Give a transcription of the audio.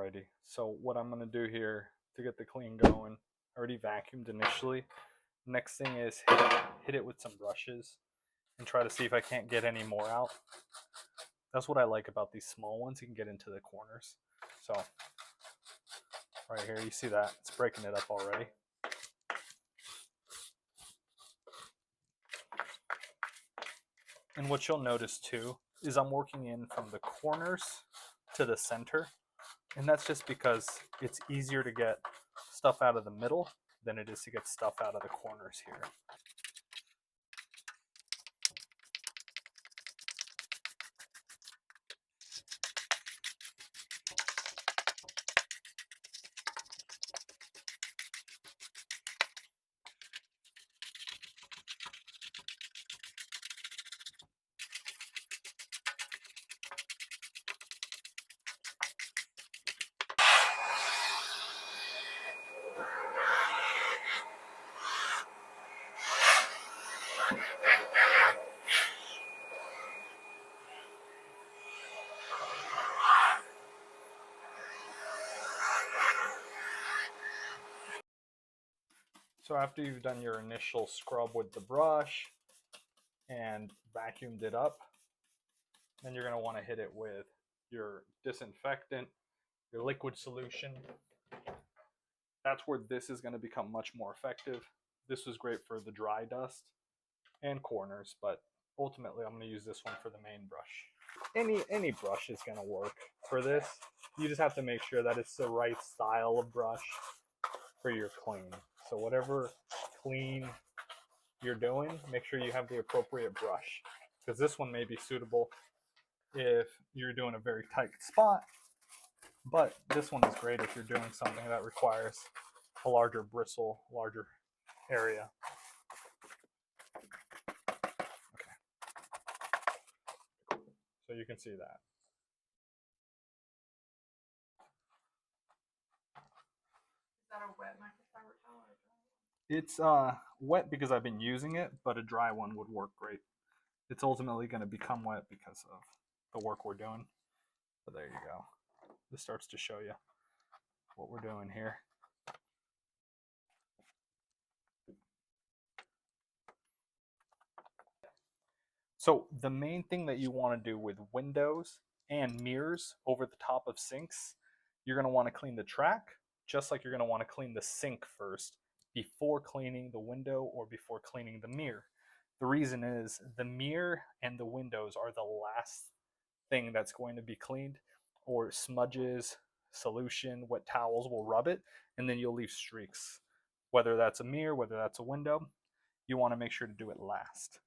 Alrighty, so what I'm going to do here to get the clean going, I already vacuumed initially. Next thing is hit it with some brushes and try to see if I can't get any more out. That's what I like about these small ones, you can get into the corners. So right here, you see that, it's breaking it up already. And what you'll notice too is I'm working in from the corners to the center. And that's just because it's easier to get stuff out of the middle than it is to get stuff out of the corners here. So after you've done your initial scrub with the brush and vacuumed it up, then you're going to want to hit it with your disinfectant, your liquid solution. That's where this is going to become much more effective. This was great for the dry dust and corners, but ultimately I'm going to use this one for the main brush. Any brush is going to work for this. You just have to make sure that it's the right style of brush for your clean. So whatever clean you're doing, make sure you have the appropriate brush, because this one may be suitable if you're doing a very tight spot, but this one is great if you're doing something that requires a larger bristle, larger area. Okay, so you can see that. Is that a wet microfiber towel or a dry one? It's wet because I've been using it, but a dry one would work great. It's ultimately going to become wet because of the work we're doing. But there you go. This starts to show you what we're doing here. So the main thing that you want to do with windows and mirrors over the top of sinks, you're going to want to clean the track, just like you're going to want to clean the sink first before cleaning the window or before cleaning the mirror. The reason is the mirror and the windows are the last thing that's going to be cleaned, or smudges, solution, wet towels will rub it, and then you'll leave streaks. Whether that's a mirror, whether that's a window, you want to make sure to do it last.